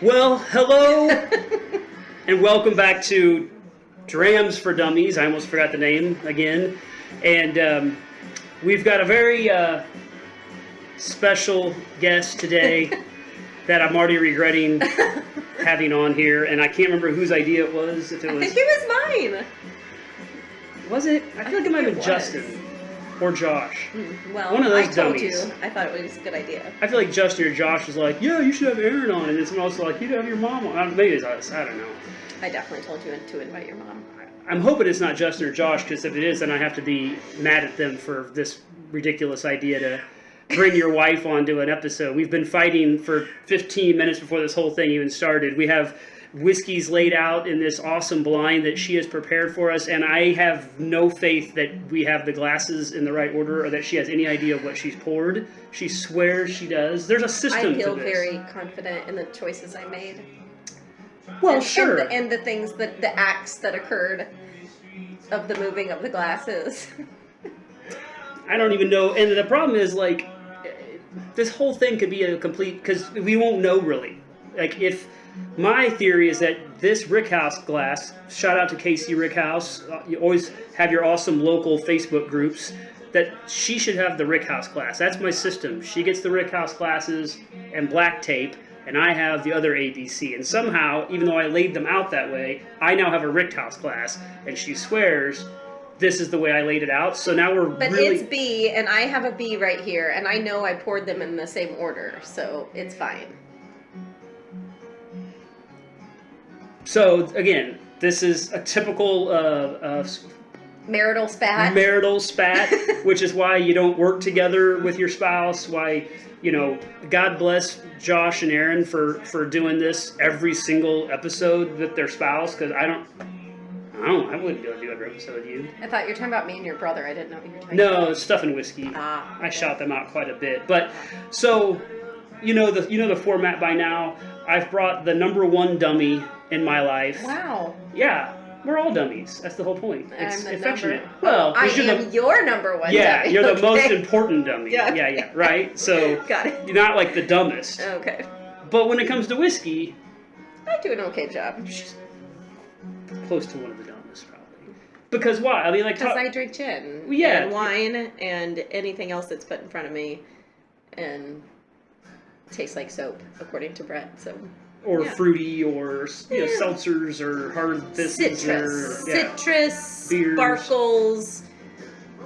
Well, hello, and welcome back to Drams for Dummies. I almost forgot the name again. And we've got a very special guest today that I'm already regretting having on here. And I can't remember whose idea it was. If it was, I think it was mine. Was it? I feel like it might have been Justin or Josh. Well, one of those I told dummies. you. I thought it was a good idea. I feel like Justin or Josh was like, yeah, you should have Erin on. And then someone else was like, you should have your mom on. Maybe it's us. I don't know. I definitely told you to invite your mom. I'm hoping it's not Justin or Josh, because if it is, then I have to be mad at them for this ridiculous idea to bring your wife onto an episode. We've been fighting for 15 minutes before this whole thing even started. We have whiskeys laid out in this awesome blind that she has prepared for us, and I have no faith that we have the glasses in the right order or that she has any idea of what she's poured. She swears she does. There's a system to this. I feel very confident in the choices I made. Well, sure. And the things that the acts that occurred of the moving of the glasses. I don't even know. And the problem is, like, this whole thing could be a complete, because we won't know really. Like, if my theory is that this Rickhouse glass, shout out to Casey Rickhouse, you always have your awesome local Facebook groups, that she should have the Rickhouse glass. That's my system. She gets the Rickhouse glasses and black tape, and I have the other ABC. And somehow, even though I laid them out that way, I now have a Rickhouse glass, and she swears this is the way I laid it out. So now we're But really... it's B, and I have a B right here, and I know I poured them in the same order, so it's fine. So, again, this is a typical Marital spat. marital spat, which is why you don't work together with your spouse, why, you know, God bless Josh and Erin for doing this every single episode with their spouse, because I wouldn't be able to do every episode with you. I thought you were talking about me and your brother. I didn't know what you were talking No, about. it's stuff and whiskey. Ah. I shout them out quite a bit. But, so, you know the format by now. I've brought the number one dummy in my life. Wow. Yeah, we're all dummies. That's the whole point. It's I'm the affectionate. number. Well, I 'cause you're am your number one. yeah, dummy. you're the Okay. most important dummy. Yeah. Yeah, right? So, Got it. you're not like the dumbest. Okay. But when it comes to whiskey, I do an okay job. she's close to one of the dumbest, probably. Because why? I mean, like... Because I drink gin. Well, yeah. And wine and anything else that's put in front of me and tastes like soap, according to Brett, so... Or yeah. fruity, or seltzers, or hard Citrus. or Citrus, beers. sparkles,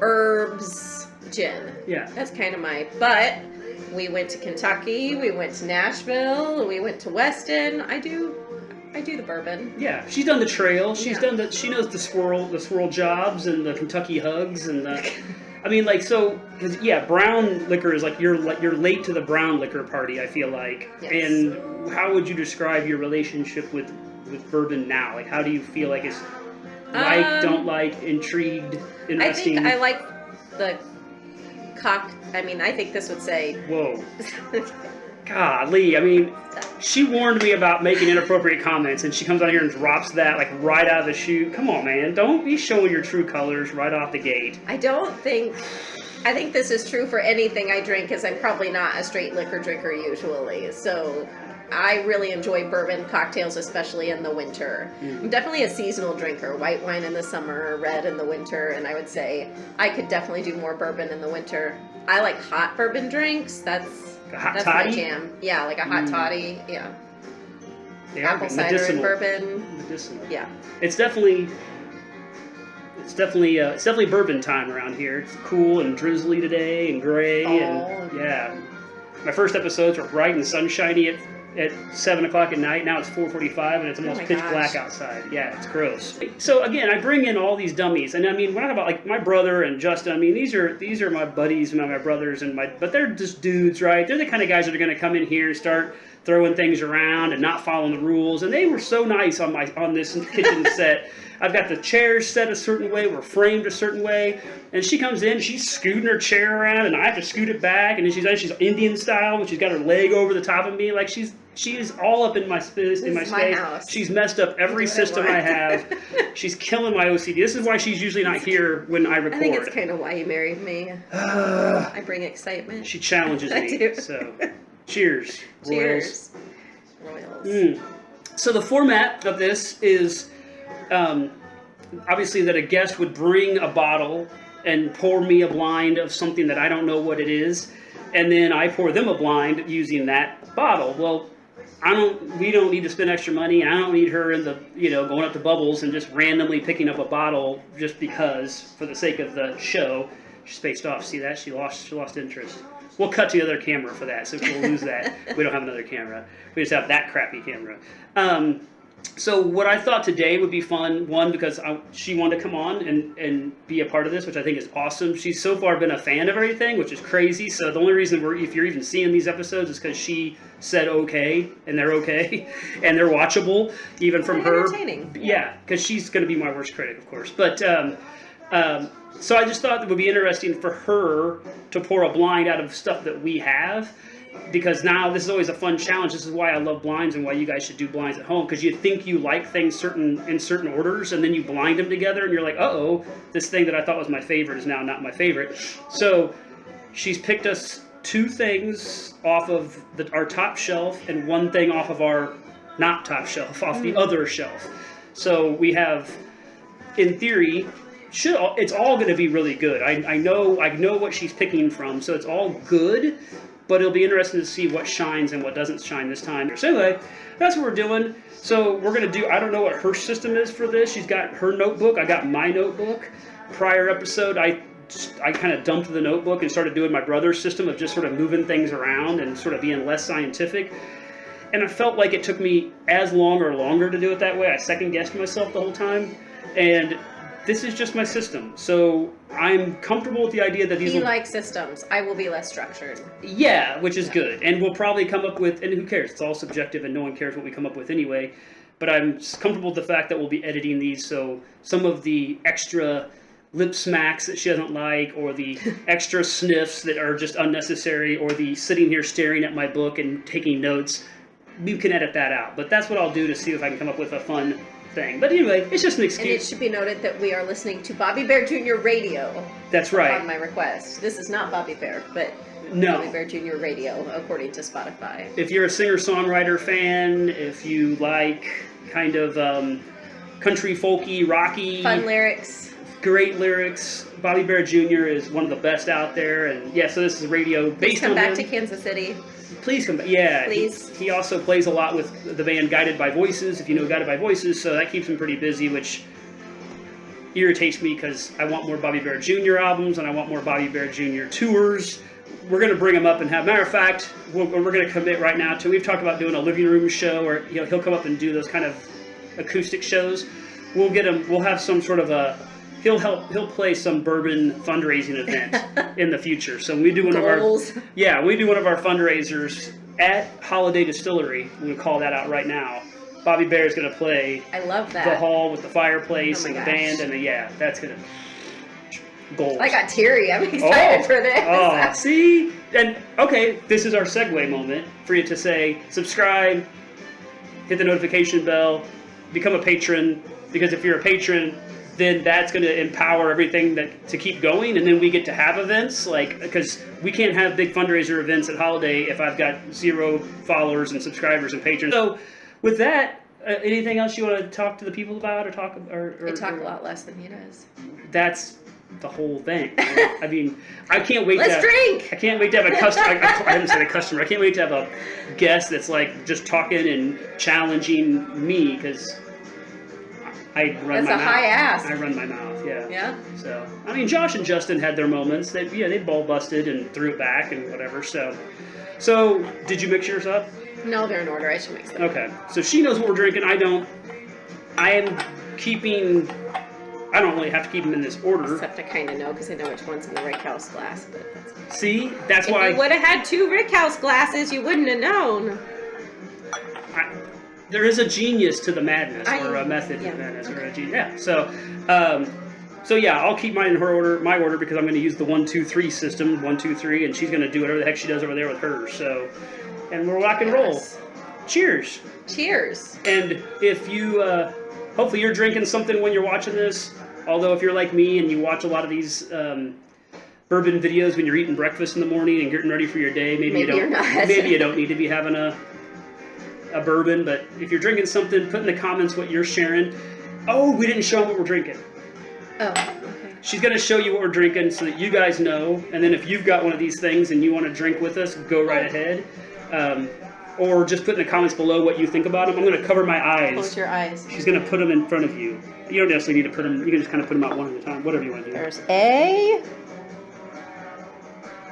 herbs, gin. Yeah. That's kind of my... But we went to Kentucky, we went to Nashville, we went to Weston. I do the bourbon. Yeah, she's done the trail. She's Yeah. done the. She knows the swirl jobs and the Kentucky hugs and the. I mean, like, so, because brown liquor is like you're late to the brown liquor party. I feel like. Yes. And how would you describe your relationship with bourbon now? Like, how do you feel like it's don't like, intrigued, interesting? I think I like the I mean, I think this would say. Whoa. Golly, I mean, she warned me about making inappropriate comments, and she comes out here and drops that, like, right out of the chute. Come on, man. Don't be showing your true colors right off the gate. I think this is true for anything I drink, because I'm probably not a straight liquor drinker usually. So I really enjoy bourbon cocktails, especially in the winter. I'm definitely a seasonal drinker. White wine in the summer, red in the winter, and I would say I could definitely do more bourbon in the winter. I like hot bourbon drinks. That's That's my jam. Yeah, like a hot toddy. Yeah. Apple cider and bourbon. Medicinal. Yeah. It's definitely bourbon time around here. It's cool and drizzly today and gray and yeah. My first episodes were bright and sunshiny at 7 o'clock at night. Now it's 4:45 and it's almost pitch black outside. Yeah, it's gross. So again, I bring in all these dummies, and I mean, we're not about like my brother and Justin. I mean, these are my buddies, my brothers, but they're just dudes, right? They're the kind of guys that are going to come in here and start throwing things around and not following the rules. And they were so nice on this kitchen set. I've got the chairs set a certain way, we're framed a certain way, and she comes in, she's scooting her chair around, and I have to scoot it back, and then she's Indian style, and she's got her leg over the top of me, like she is all up in my space. This is my house. She's messed up every system I have. She's killing my OCD. This is why she's usually not here when I record. I think it's kind of why you married me. I bring excitement. She challenges me. I do. So, cheers. Cheers. Royals. So the format of this is obviously that a guest would bring a bottle and pour me a blind of something that I don't know what it is, and then I pour them a blind using that bottle. Well, we don't need to spend extra money, and I don't need her in the, going up to Bubbles and just randomly picking up a bottle just because, for the sake of the show. She spaced off. See that? She lost interest. We'll cut to the other camera for that, so we'll lose that. We don't have another camera. We just have that crappy camera. So what I thought today would be fun, one, because she wanted to come on and be a part of this, which I think is awesome. She's so far been a fan of everything, which is crazy. So the only reason if you're even seeing these episodes is because she said okay, and they're okay, and they're watchable, even from her. Entertaining. Yeah, because she's going to be my worst critic, of course. But so I just thought it would be interesting for her to pour a blind out of stuff that we have. Because now this is always a fun challenge. This is why I love blinds and why you guys should do blinds at home. Because you think you like things in certain orders, and then you blind them together, and you're like, uh-oh, this thing that I thought was my favorite is now not my favorite. So she's picked us 2 things off of our top shelf and 1 thing off of our not top shelf, off the other shelf. So we have, in theory, it's all going to be really good. I know what she's picking from, so it's all good. But it'll be interesting to see what shines and what doesn't shine this time. So anyway, that's what we're doing. So we're going to do, I don't know what her system is for this. She's got her notebook. I got my notebook. Prior episode, I kind of dumped the notebook and started doing my brother's system of just sort of moving things around and sort of being less scientific. And I felt like it took me as long or longer to do it that way. I second-guessed myself the whole time. And this is just my system. So I'm comfortable with the idea that these He likes systems. I will be less structured. Yeah, which is good. And we'll probably come up with, and who cares? It's all subjective and no one cares what we come up with anyway. But I'm comfortable with the fact that we'll be editing these, so some of the extra lip smacks that she doesn't like, or the extra sniffs that are just unnecessary, or the sitting here staring at my book and taking notes, we can edit that out. But that's what I'll do to see if I can come up with a fun thing. But anyway, it's just an excuse. And it should be noted that we are listening to Bobby Bear Jr. Radio. That's right. On my request. This is not Bobby Bear, but no. Bobby Bear Jr. Radio, according to Spotify. If you're a singer-songwriter fan, if you like kind of country, folky, rocky... Fun lyrics. Great lyrics. Bobby Bear Jr. is one of the best out there. And yeah, so this is radio based on him. Come back to Kansas City. Please come back. Yeah. Please. He also plays a lot with the band Guided by Voices, if you know Guided by Voices, so that keeps him pretty busy, which irritates me because I want more Bobby Bear Jr. albums and I want more Bobby Bear Jr. tours. We're going to bring him up and have, matter of fact, we're going to commit right now to, we've talked about doing a living room show where he'll come up and do those kind of acoustic shows. We'll get him, we'll have some sort of a, he'll play some bourbon fundraising event in the future. So we do one of our fundraisers at Holiday Distillery. I'm going to call that out right now. Bobby Bear is going to play. I love that. The hall with the fireplace and the gosh. band and that's going to gold. I got teary. I'm excited for this. Oh, see? And okay, this is our segue moment for you to say subscribe, hit the notification bell, become a patron, because if you're a patron, then that's going to empower everything to keep going, and then we get to have events, because we can't have big fundraiser events at Holiday if I've got 0 followers and subscribers and patrons. So with that, anything else you want to talk to the people about, or talk or I talk a lot less than he does. That's the whole thing. I mean, I can't wait Let's drink! I can't wait to have a customer. I haven't said a customer. I can't wait to have a guest that's like just talking and challenging me, because I run my mouth. That's a high ask. I run my mouth, yeah. Yeah? So, I mean, Josh and Justin had their moments. They ball busted and threw it back and whatever. So did you mix yours up? No, they're in order. I should mix them. Okay. So she knows what we're drinking. I don't. I am keeping. I don't really have to keep them in this order. Except I kind of know, because I know which one's in the Rickhouse glass. But that's See? That's why. If you would have had 2 Rickhouse glasses, you wouldn't have known. There is a genius to the madness, or a method to the madness, or a genius. Yeah. So yeah, I'll keep mine in my order, because I'm going to use the 1, 2, 3 system, 1, 2, 3, and she's going to do whatever the heck she does over there with hers. So, and we'll rock and roll. Cheers. Cheers. And if you, hopefully you're drinking something when you're watching this. Although if you're like me and you watch a lot of these bourbon videos when you're eating breakfast in the morning and getting ready for your day, maybe you don't. Maybe you don't need to be having a a bourbon, but if you're drinking something, put in the comments what you're sharing. Oh, we didn't show them what we're drinking. Oh, okay. She's going to show you what we're drinking so that you guys know. And then if you've got one of these things and you want to drink with us, go right ahead. Or just put in the comments below what you think about them. I'm going to cover my eyes. Close your eyes. She's going to put them in front of you. You don't necessarily need to put them. You can just kind of put them out one at a time. Whatever you want to do. There's A.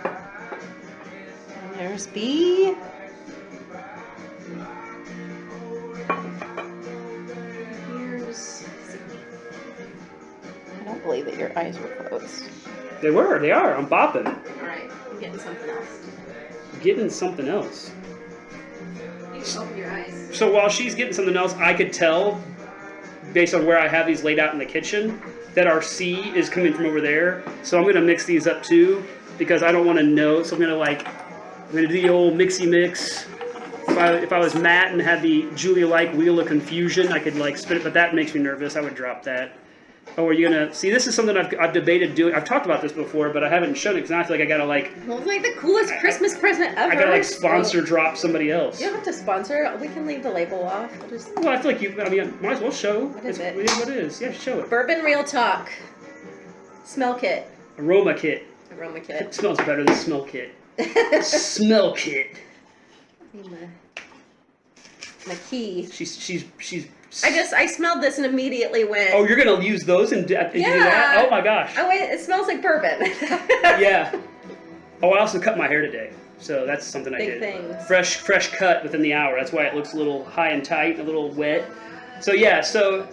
And there's B. Here's C. I don't believe that your eyes were closed. They were. They are. I'm bopping. All right. I'm getting something else. Getting something else. You can open your eyes. So while she's getting something else, I could tell, based on where I have these laid out in the kitchen, that our C is coming from over there. So I'm going to mix these up too, because I don't want to know. So I'm going to do the old mixy mix. If I was Matt and had the Julia-like wheel of confusion, I could like spin it, but that makes me nervous. I would drop that. Oh, are you gonna see? This is something I've debated doing. I've talked about this before, but I haven't shown it because I feel like I gotta like. Well, it's like the coolest Christmas present ever. I gotta like sponsor drop somebody else. You don't have to sponsor. We can leave the label off. Well, I feel like you. I mean, might as well show. What is it? What it is? Yeah, show it. Bourbon Real Talk. Smell kit. Aroma kit. Aroma It kit. smells better than smell kit. Smell kit. My key. She's. I smelled this and immediately went. Oh, you're gonna use those and do that? Oh my gosh. Oh wait, it smells like bourbon. Yeah. Oh, I also cut my hair today, so that's something I did. Big things. Fresh cut within the hour. That's why it looks a little high and tight, a little wet. So yeah, so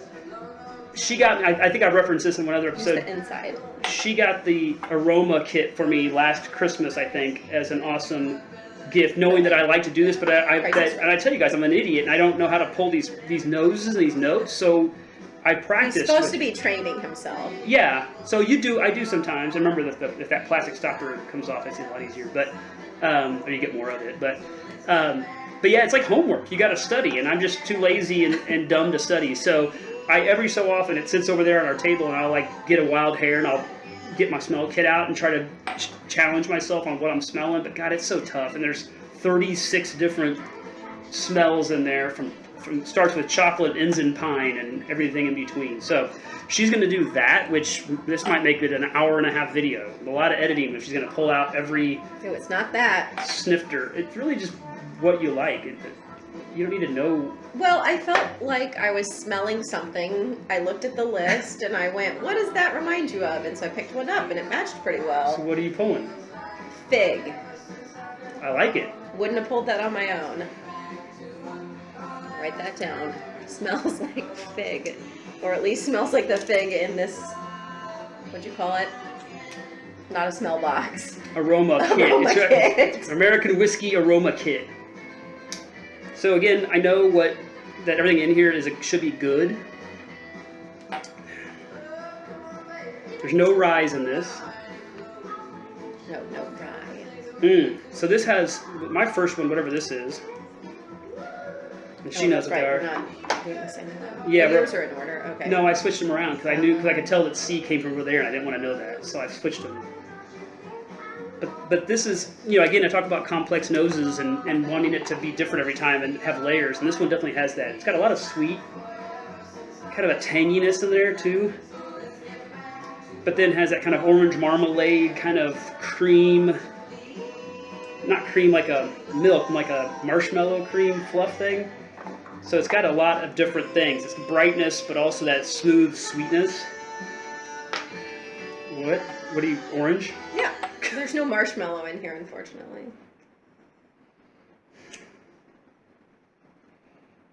she got. I think I referenced this in one other episode. Just the inside. She got the aroma kit for me last Christmas, I think, as an awesome gift, knowing that I like to do this, but and I tell you guys, I'm an idiot, and I don't know how to pull these noses and these notes, so I practice. He's supposed to be training himself. Yeah, so I do sometimes. I remember that if that plastic stopper comes off, it's a lot easier, but or you get more of it, but yeah, it's like homework. You got to study, and I'm just too lazy and dumb to study. So every so often it sits over there on our table, and I'll like get a wild hair, and I'll get my smell kit out and try to challenge myself on what I'm smelling. But God, it's so tough, and there's 36 different smells in there. From starts with chocolate, ends in pine, and everything in between. So she's going to do that, which this might make it an hour-and-a-half video. A lot of editing, but she's going to pull out every. No, it's not that. Snifter. It's really just what you like. You don't need to know. Well, I felt like I was smelling something. I looked at the list and I went, what does that remind you of? And so I picked one up and it matched pretty well. So what are you pulling? Fig. I like it. Wouldn't have pulled that on my own. Write that down. Smells like fig. Or at least smells like the fig in this, what'd you call it? Not a smell box. Aroma kit. Aroma kit. American whiskey aroma kit. So again, I know that everything in here should be good. There's no rye in this. No rye. So this has my first one, whatever this is. And she knows what they are. We're not doing the same one. Yeah, yours are in order. Okay. No, I switched them around because I could tell that C came from over there, and I didn't want to know that, so I switched them. But this is, again, I talk about complex noses and wanting it to be different every time and have layers, and this one definitely has that. It's got a lot of sweet, kind of a tanginess in there too, but then has that kind of orange marmalade, kind of cream, not cream like a milk, like a marshmallow cream fluff thing. So it's got a lot of different things. It's brightness, but also that smooth sweetness. What are you, orange? Yeah. There's no marshmallow in here, unfortunately.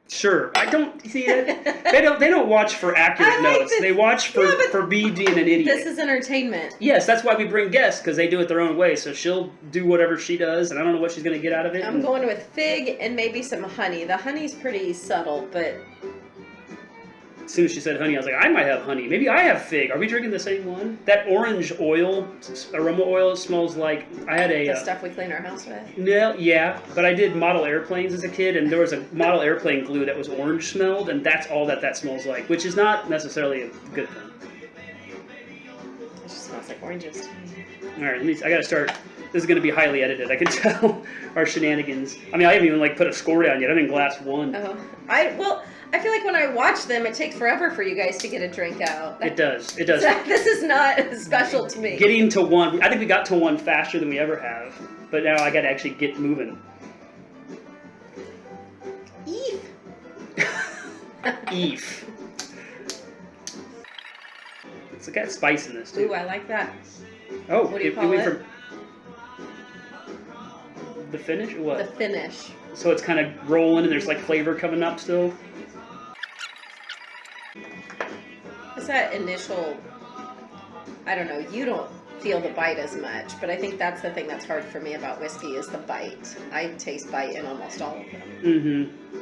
Sure. I don't see it. They don't watch for accurate notes. They watch for me being an idiot. This is entertainment. Yes, that's why we bring guests, because they do it their own way. So she'll do whatever she does, and I don't know what she's going to get out of it. I'm going with fig and maybe some honey. The honey's pretty subtle, but as soon as she said honey, I was like, I might have honey. Maybe I have fig. Are we drinking the same one? That orange oil, aroma oil, smells like I had a... the stuff we clean our house with? No, yeah, but I did model airplanes as a kid, and there was a model airplane glue that was orange smelled, and that's all that smells like, which is not necessarily a good thing. It just smells like oranges. All right, I gotta start. This is gonna be highly edited. I can tell our shenanigans. I mean, I haven't even like put a score down yet. I'm in glass 1. Oh, I feel like when I watch them, it takes forever for you guys to get a drink out. It does. It does. This is not special to me. Getting to 1, I think we got to 1 faster than we ever have. But now I gotta actually get moving. Eve. It's got spice in this too. Ooh, I like that. Oh, what do you call went it? From the finish or what? The finish. So it's kind of rolling and there's like flavor coming up still. What's that initial? I don't know. You don't feel the bite as much, but I think that's the thing that's hard for me about whiskey is the bite. I taste bite in almost all of them. Mm-hmm.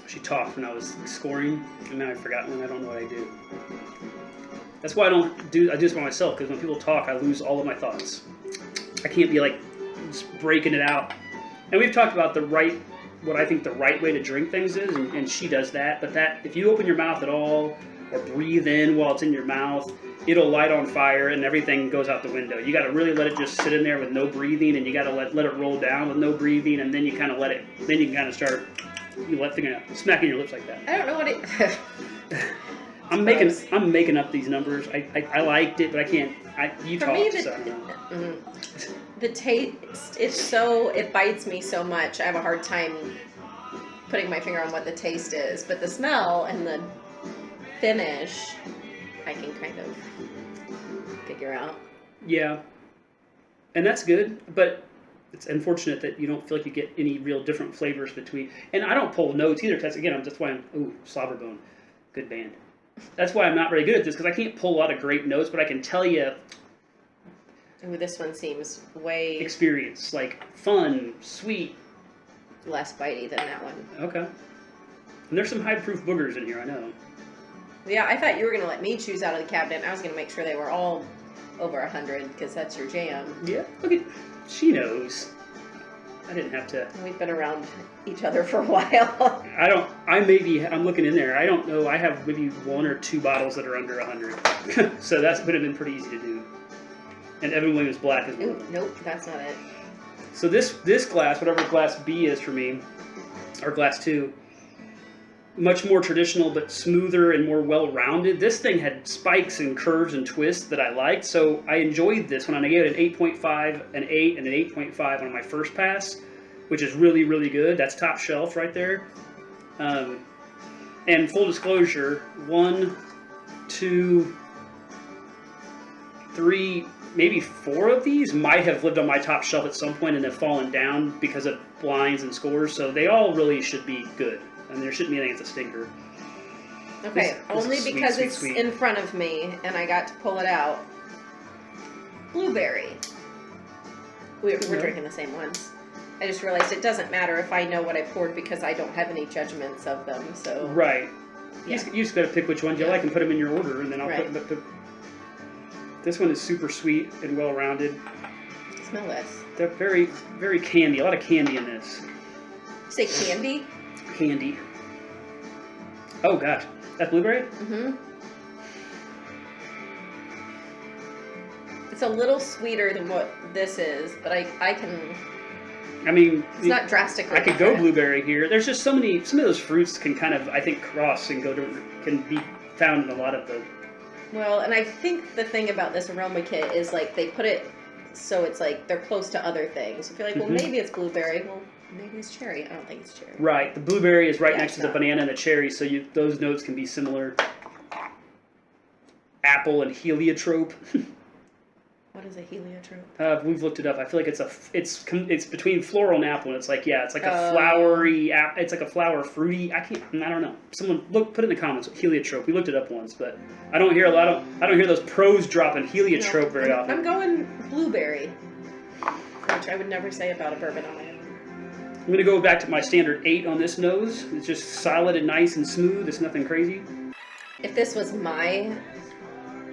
She talked when I was scoring, and now I've forgotten, and I don't know what I do. That's why I do this by myself, because when people talk, I lose all of my thoughts. I can't be like just breaking it out. And we've talked about what I think the right way to drink things is, and she does that. But if you open your mouth at all, or breathe in while it's in your mouth, it'll light on fire, and everything goes out the window. You got to really let it just sit in there with no breathing, and you got to let it roll down with no breathing, and then you kind of let it. Then you can kind of start. You let things out, smacking your lips like that. I don't know what it. I'm making up these numbers. I liked it, but I can't. You For talked, me, so I don't know. The taste, it bites me so much. I have a hard time putting my finger on what the taste is, but the smell and the finish, I can kind of figure out. Yeah, and that's good, but it's unfortunate that you don't feel like you get any real different flavors between. And I don't pull notes either, because again, that's why Slobberbone, good band. That's why I'm not very good at this, because I can't pull a lot of great notes, but I can tell you. Ooh, this one seems way experience, like fun, sweet. Less bitey than that one. Okay. And there's some high-proof boogers in here, I know. Yeah, I thought you were going to let me choose out of the cabinet. I was going to make sure they were all over 100, because that's your jam. Yeah, look at, she knows. I didn't have to. We've been around each other for a while. I'm looking in there. I don't know. I have maybe 1 or 2 bottles that are under 100. So that's would have been pretty easy to do. And Evan Williams Black is one of them. Nope, that's not it. So this glass, whatever glass B is for me, or glass 2, much more traditional but smoother and more well-rounded. This thing had spikes and curves and twists that I liked, so I enjoyed this one. And I gave it an 8.5, an 8, and an 8.5 on my first pass, which is really, really good. That's top shelf right there. And full disclosure, 1, 2, 3, maybe 4 of these might have lived on my top shelf at some point and have fallen down because of blinds and scores, so they all really should be good. And there shouldn't be anything that's a stinker. Okay, this only is sweet, because sweet, it's sweet. in front of me and I got to pull it out. Blueberry. We're drinking the same ones. I just realized it doesn't matter if I know what I poured because I don't have any judgments of them. So Right. Yeah. You just got to pick which ones you like and put them in your order, and then I'll Right. put. This one is super sweet and well-rounded. Smell this. They're very, very candy. A lot of candy in this. Say candy? Candy. Oh gosh, that's blueberry? Mm-hmm. It's a little sweeter than what this is, but I can. I mean, It's not drastically. I could go different. blueberry here. There's just some of those fruits can kind of, I think, cross and can be found in a lot of the. Well, and I think the thing about this aroma kit is like they put it so it's like they're close to other things. If you're like, well, maybe it's blueberry. Well, maybe it's cherry. I don't think it's cherry. Right, the blueberry is right Yeah, next it's to the not. banana and the cherry, so those notes can be similar. Apple and heliotrope. What is a heliotrope? We've looked it up. I feel like it's between floral and apple, and it's like it's like a flowery, it's like a flower fruity. I don't know. Someone put it in the comments. Heliotrope. We looked it up once, but I don't hear I don't hear those pros dropping heliotrope very often. I'm going blueberry, which I would never say about a bourbon on my own. I'm gonna go back to my standard 8 on this nose. It's just solid and nice and smooth. It's nothing crazy. If this was my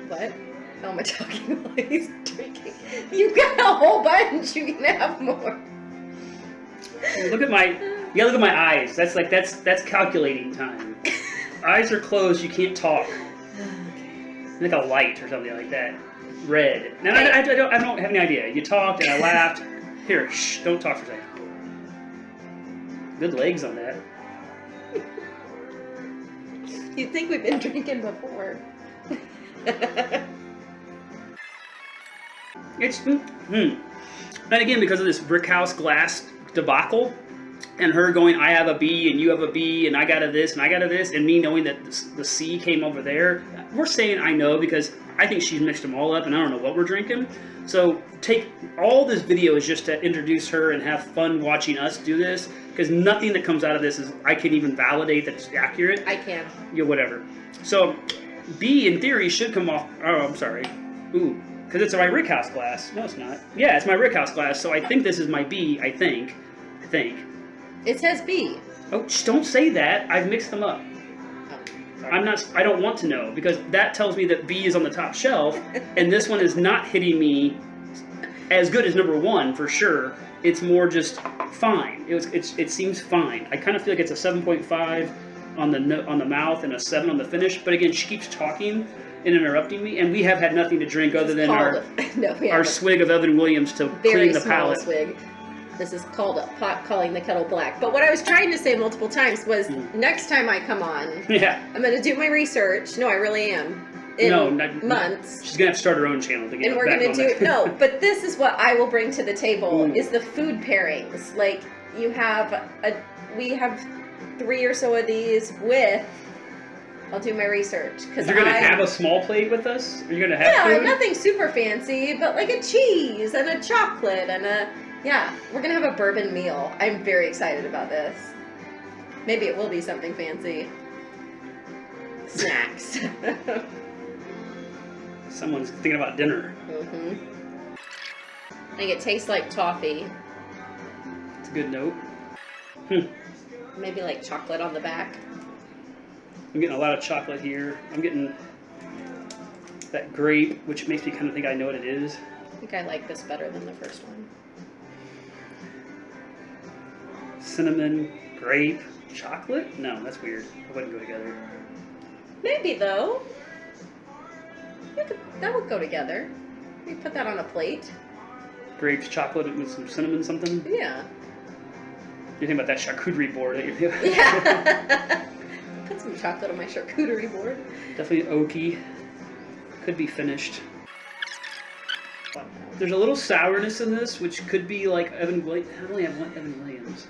what? How am I talking while he's drinking? You got a whole bunch. You can have more. Look at my eyes. That's calculating time. Eyes are closed. You can't talk. Okay. like a light or something like that. Red. Now, I don't have any idea. You talked and I laughed. Here, shh, don't talk for a second. Good legs on that. You'd think we've been drinking before. It's, And again, because of this brickhouse glass debacle, and her going, I have a B, and you have a B, and I got a this, and I got a this, and me knowing that the C came over there, we're saying I know because I think she's mixed them all up, and I don't know what we're drinking. So take all this video is just to introduce her and have fun watching us do this, because nothing that comes out of this is I can even validate that it's accurate. I can. Yeah, whatever. So B, in theory, should come off. Oh, I'm sorry. Ooh, because it's my rickhouse glass. No, it's not. Yeah, it's my rickhouse glass. So I think this is my B. I think. It says B. Oh, don't say that. I've mixed them up. I'm not. I don't want to know because that tells me that B is on the top shelf, and this one is not hitting me as good as number one for sure. It's more just fine. It seems fine. I kind of feel like it's a 7.5 on the mouth and a 7 on the finish. But again, she keeps talking and interrupting me, and we have had nothing to drink other than our swig of Evan Williams to clean the palate. Swig. This is called a pot calling the kettle black. But what I was trying to say multiple times was next time I come on, I'm going to do my research. No, I really am. In months. She's going to have to start her own channel to get and we're going to do no, but this is what I will bring to the table is the food pairings. Like we have 3 or so of these with. I'll do my research because you're gonna have a small plate with us. Are you gonna have food? Nothing super fancy, but like a cheese and a chocolate and we're gonna have a bourbon meal. I'm very excited about this. Maybe it will be something fancy. Snacks. Someone's thinking about dinner. I think it tastes like toffee. It's a good note. Maybe like chocolate on the back. I'm getting a lot of chocolate here. I'm getting that grape, which makes me kind of think I know what it is. I think I like this better than the first one. Cinnamon, grape, chocolate? No, that's weird. It wouldn't go together. Maybe though. That would go together. We put that on a plate. Grapes, chocolate, with some cinnamon something? Yeah. You're thinking about that charcuterie board that you're doing? Yeah. Put some chocolate on my charcuterie board. Definitely oaky. Could be finished. There's a little sourness in this, which could be like Evan Williams. I only have one Evan Williams.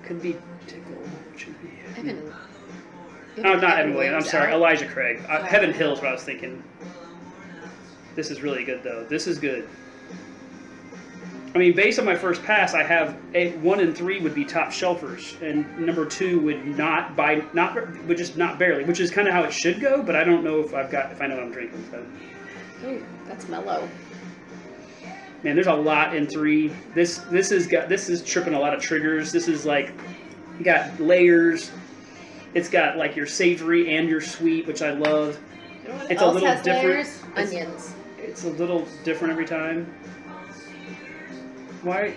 Could be Tickle. Evan. Oh, not Evan Williams. I'm sorry, Elijah Craig. Heaven Hill is what I was thinking. This is really good, though. This is good. I mean, based on my first pass, I have 1 and 3 would be top shelfers, and number 2 would would just not barely, which is kind of how it should go. But I don't know if I know what I'm drinking. So. Ooh, that's mellow. Man, there's a lot in 3. This is tripping a lot of triggers. This is like you got layers. It's got like your savory and your sweet, which I love. You know what it's else a little has different. Layers? Onions. It's a little different every time. Why?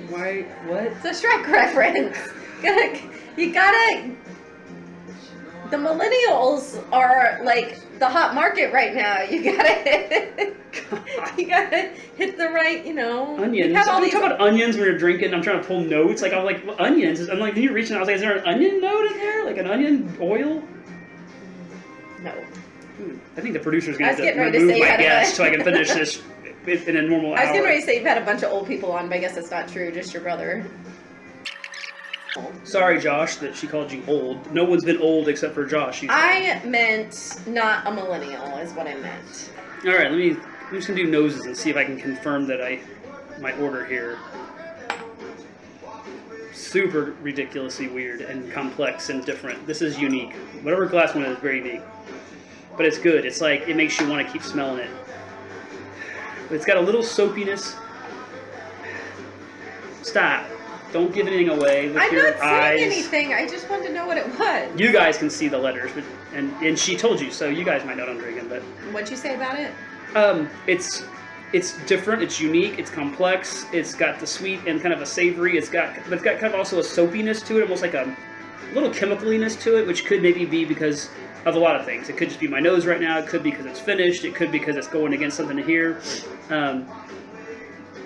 What? It's a Shrek reference. You gotta. The millennials are like the hot market right now. You gotta. You gotta hit the right. Onions. Are you talking about onions when you're drinking? I'm trying to pull notes. Like I'm like well, onions. I'm like, then you're reaching. I was like, is there an onion note in there? Like an onion oil? No. I think the producer's gonna have to ready remove to say my guess so I can finish this in a normal hour. I was getting ready to say you've had a bunch of old people on, but I guess that's not true. Just your brother. Sorry, Josh, that she called you old. No one's been old except for Josh. I meant not a millennial, is what I meant. All right, I'm just gonna do noses and see if I can confirm that my order here. Super ridiculously weird and complex and different. This is unique. Whatever glass one is very unique, but it's good. It's like it makes you want to keep smelling it. But it's got a little soapiness. Stop. Don't give anything away with I'm your not eyes. saying anything. I just wanted to know what it was. You guys can see the letters, but and she told you, so you guys might know what I'm drinking. But what'd you say about it? It's different. It's unique. It's complex. It's got the sweet and kind of a savory. But it's got kind of also a soapiness to it, almost like a little chemicaliness to it, which could maybe be because of a lot of things. It could just be my nose right now. It could be because it's finished. It could be because it's going against something here.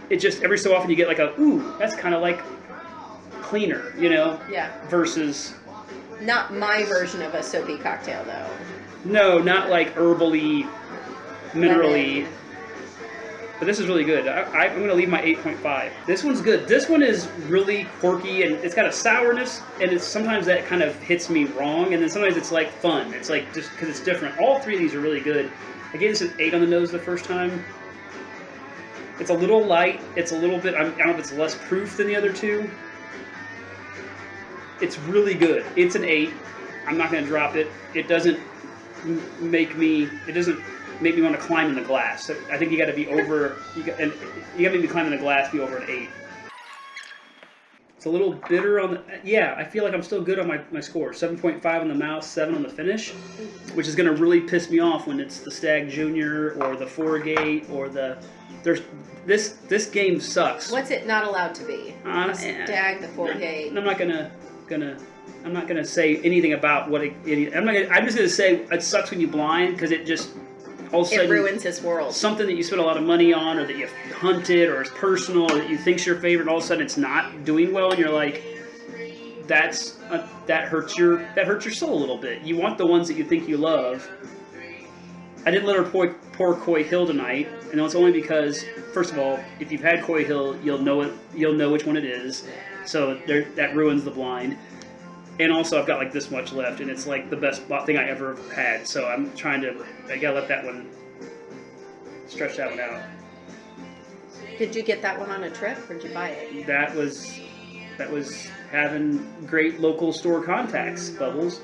It just, every so often you get like a, ooh, that's kind of like cleaner, you know? Yeah. Versus... Not my version of a soapy cocktail, though. No, not like herbally, minerally. Lemon. But this is really good. I'm going to leave my 8.5. This one's good. This one is really quirky, and it's got a sourness, and it's sometimes that kind of hits me wrong, and then sometimes it's like fun. It's like just because it's different. All three of these are really good. I gave this an 8 on the nose the first time. It's a little light. It's a little bit, I don't know if it's less proof than the other two. It's really good. It's an 8. I'm not going to drop it. It doesn't make me want to climb in the glass. So I think you got to be over, you got to maybe climb in the glass, be over an 8. It's a little bitter on the, yeah, I feel like I'm still good on my score. 7.5 on the mouth, 7 on the finish, which is going to really piss me off when it's the Stag Junior or the 4-Gate or the, this game sucks. What's it not allowed to be? The Stag, the 4-Gate. I'm not gonna say anything about what I'm just gonna say it sucks when you blind, because it just all of a sudden it ruins his world. Something that you spent a lot of money on, or that you hunted, or is personal, or that you think's your favorite, and all of a sudden it's not doing well, and you're like, that hurts your soul a little bit. You want the ones that you think you love. I didn't let her pour Coy Hill tonight, and it's only because, first of all, if you've had Coy Hill, you'll know which one it is. So that ruins the blind. And also, I've got like this much left, and it's like the best thing I ever had. So I gotta let that one, stretch that one out. Did you get that one on a trip, or did you buy it? That was having great local store contacts, Bubbles.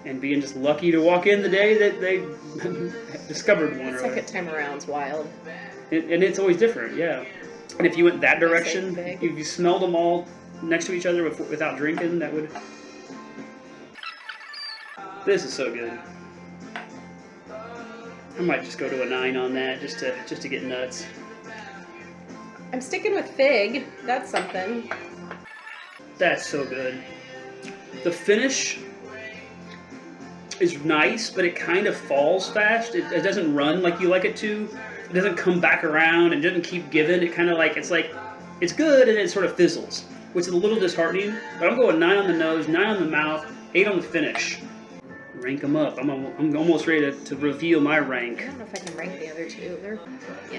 And being just lucky to walk in the day that they discovered one. Second time around's wild. And it's always different, yeah. And if you went that direction, if you smelled them all next to each other without drinking, that would... This is so good. I might just go to a 9 on that, just to get nuts. I'm sticking with fig. That's something. That's so good. The finish is nice, but it kind of falls fast. It doesn't run like you like it to. It doesn't come back around. It doesn't keep giving. It kind of like, it's good, and it sort of fizzles, which is a little disheartening. But I'm going 9 on the nose, 9 on the mouth, 8 on the finish. Rank them up. I'm almost ready to reveal my rank. I don't know if I can rank the other two.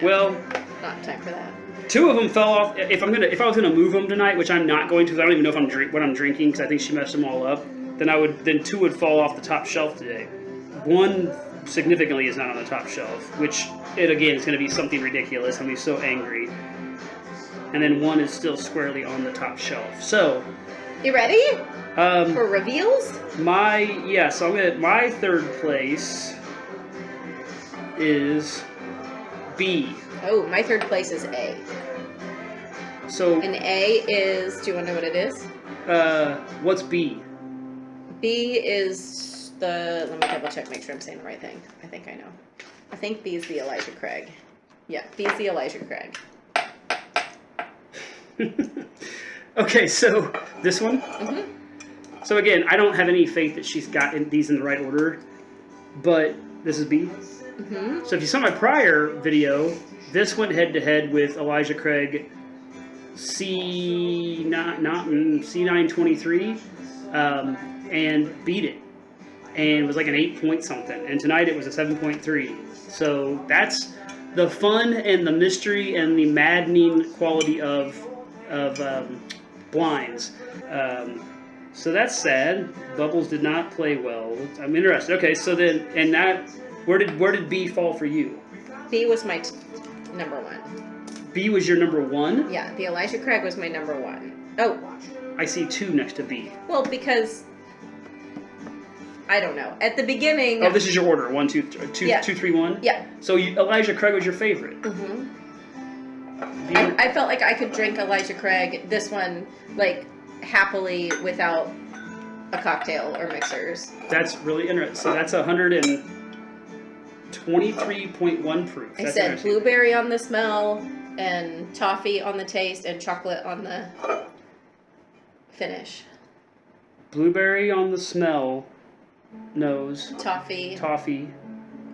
Well, not time for that. 2 of them fell off. If I was gonna move them tonight, which I'm not going to, because I don't even know if what I'm drinking, because I think she messed them all up. Then 2 would fall off the top shelf today. 1 significantly is not on the top shelf, which again is going to be something ridiculous. I'm going to be so angry. And then 1 is still squarely on the top shelf. So, you ready for reveals? So my third place is B. Oh, my third place is A. So an A is. Do you want to know what it is? What's B? B is the. Let me double check, make sure I'm saying the right thing. I think I know. I think B is the Elijah Craig. Yeah, B is the Elijah Craig. Okay, so this one. Mm-hmm. So again, I don't have any faith that she's got these in the right order, but this is B. Mm-hmm. So if you saw my prior video, this went head to head with Elijah Craig C923, and beat it, and was like an 8 point something. And tonight it was a 7.3. So that's the fun and the mystery and the maddening quality of blinds. So that's sad. Bubbles did not play well. I'm interested. Okay, so then, and that, where did B fall for you? B was my number 1. B was your number 1? Yeah, the Elijah Craig was my number 1. Oh. I see 2 next to B. Well, because, I don't know. At the beginning... Oh, this is your order. 1, 2, 3, 1? Yeah. So Elijah Craig was your favorite? Mm-hmm. I felt like I could drink Elijah Craig, this one, like, happily without a cocktail or mixers. That's really interesting. So that's 123.1 proof. I said blueberry on the smell, and toffee on the taste, and chocolate on the finish. Blueberry on the smell, nose, toffee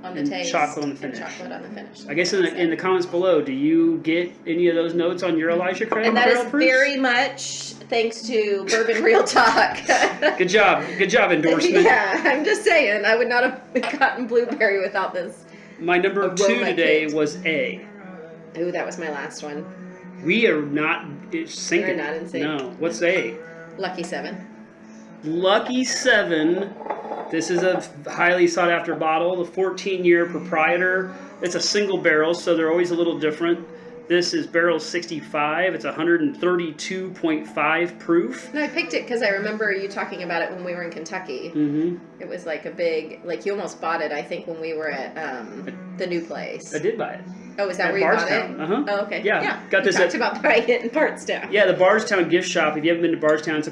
on the and taste, chocolate on the finish. and chocolate on the finish. I guess in the comments below, do you get any of those notes on your Elijah Craig? And that barrel is proofs? very much thanks to Bourbon Real Talk. Good job endorsement. Yeah, I'm just saying, I would not have gotten blueberry without this. My number 2 today was A. Ooh, that was my last one. We are not syncing. We're not in sync. No. What's A? Lucky Seven. Lucky Seven. This is a highly sought after bottle. The 14-year Proprietor. It's a single barrel, so they're always a little different. This is barrel 65. It's 132.5 proof. No, I picked it because I remember you talking about it when we were in Kentucky. Mm-hmm. It was like a big, like you almost bought it, I think, when we were at the new place. I did buy it. Oh, is that At where you bought Bardstown. it? Uh-huh. Oh, okay. Yeah. Got You this talked about buying it in Bardstown. Yeah, the Bardstown gift shop. If you haven't been to Bardstown, it's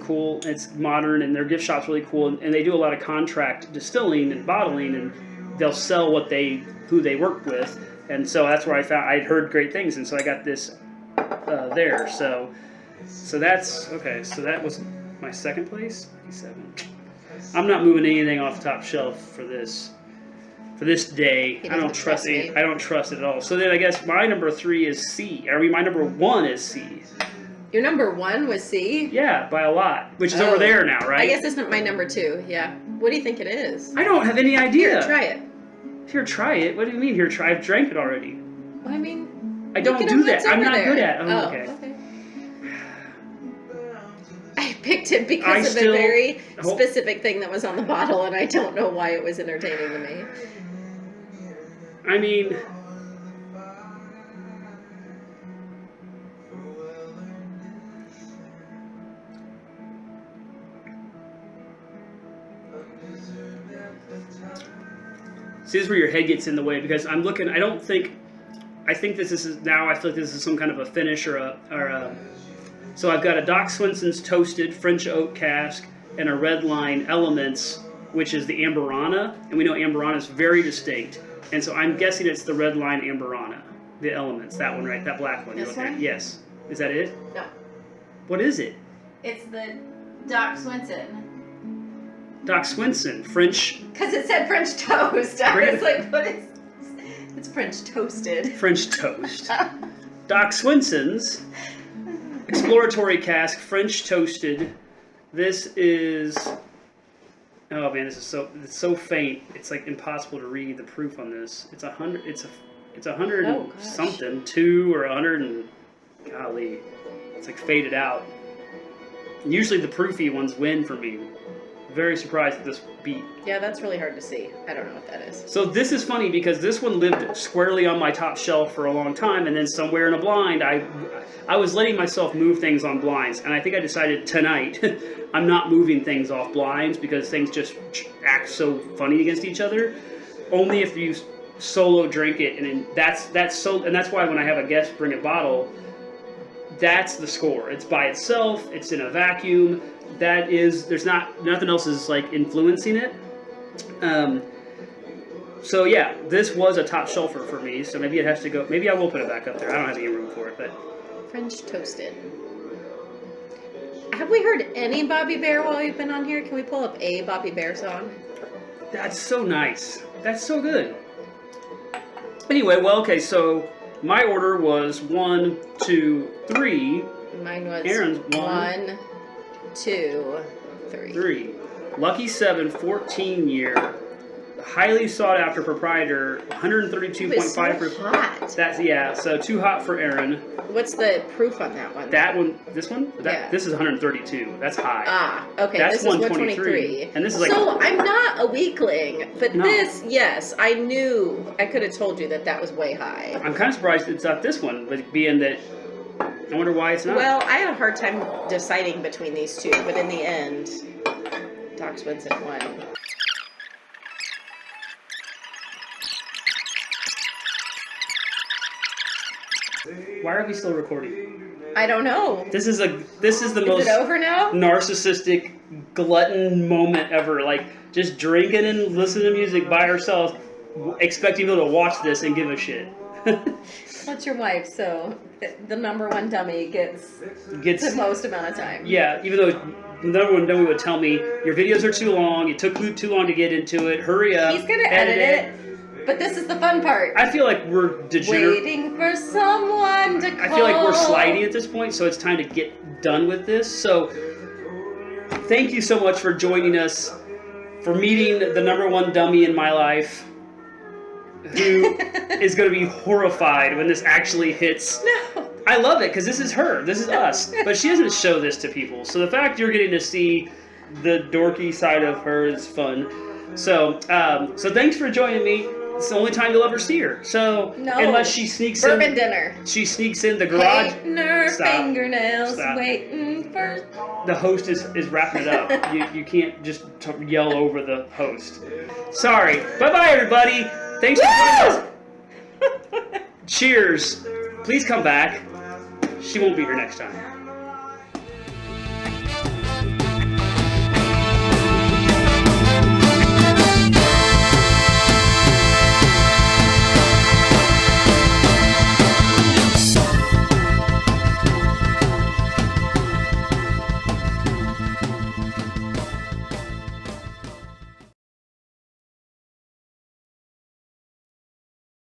modern, and their gift shop's really cool. And they do a lot of contract distilling and bottling, and they'll sell who they work with. And so that's where I'd heard great things, and so I got this there. So that's okay. So that was my second place. 57. I'm not moving anything off the top shelf for this day. He I don't doesn't trust trust it. me. I don't trust it at all. So then I guess my number 3 is C. My number 1 is C. Your number 1 was C? Yeah, by a lot, which is over there now, right? I guess it's not my number 2, yeah. What do you think it is? I don't have any idea. Here, try it. Here, try it. What do you mean, here, try? I've drank it already. Well, I mean... I don't do that. I'm not good at it. Oh, okay. I picked it because of a very specific thing that was on the bottle, and I don't know why it was entertaining to me. I mean... See, this is where your head gets in the way, because I'm looking, I think this is, now I feel like this is some kind of a finish or a so I've got a Doc Swinson's Toasted French Oak Cask and a Red Line Elements, which is the Amberana, and we know Amberana is very distinct, and so I'm guessing it's the Red Line Amberana, the Elements, that one, right, that black one. This one? Yes. Is that it? No. What is it? It's the Doc Swinson. Doc Swinson, French... Because it said French toast. I was like, what is... It's French toasted. French toast. Doc Swinson's Exploratory Cask, French Toasted. This is... Oh man, it's so faint. It's like impossible to read the proof on this. It's 100. It's a 100 something, 2 or 100 and golly, it's like faded out. Usually the proofy ones win for me. Very surprised at this beat. Yeah, that's really hard to see. I don't know what that is. So this is funny because this one lived squarely on my top shelf for a long time, and then somewhere in a blind, I was letting myself move things on blinds, and I think I decided tonight I'm not moving things off blinds because things just act so funny against each other. Only if you solo drink it, and that's why when I have a guest bring a bottle, that's the score. It's by itself. It's in a vacuum. There's nothing else is like influencing it. So yeah, this was a top shelfer for me. So maybe it has to go. Maybe I will put it back up there. I don't have any room for it, but French toasted. Have we heard any Bobby Bear while we've been on here? Can we pull up a Bobby Bear song? That's so nice. That's so good. Anyway, well, okay. So my order was 1, 2, 3. Mine was Erin's 1, 2, 3. 3. Lucky 7, 14-year, highly sought after Proprietor, 132.5 proof. Hot. That's so too hot for Erin. What's the proof on that one? That one, this one, Yeah. This is 132. That's high. Ah, okay. That's This is 123. And this is like. So I'm not a weakling, but No. this, yes, I knew. I could have told you that was way high. I'm kind of surprised it's not this one, but being that. I wonder why it's not. Well, I had a hard time deciding between these two, but in the end, Doc Swinson won. Why are we still recording? I don't know. This is the most Is it over now? narcissistic glutton moment ever. Like just drinking and listening to music by ourselves, expecting people to watch this and give a shit. What's your wife? So the number one dummy gets the most amount of time. Yeah, even though the number one dummy would tell me, your videos are too long, it took too long to get into it, hurry up. He's going to edit it, but this is the fun part. I feel like we're degenerate. Waiting for someone to call. I feel like we're sliding at this point, so it's time to get done with this. So thank you so much for joining us, for meeting the number one dummy in my life, who is going to be horrified when this actually hits. No. I love it because this is her. This is us. But she doesn't show this to people. So the fact you're getting to see the dorky side of her is fun. So thanks for joining me. It's the only time you'll ever see her. So unless she sneaks bourbon dinner. She sneaks in the garage. Painting her fingernails, waiting for. The host is wrapping it up. You can't just yell over the host. Sorry. Bye everybody. Thanks for joining us. Cheers. Please come back. She won't be here next time.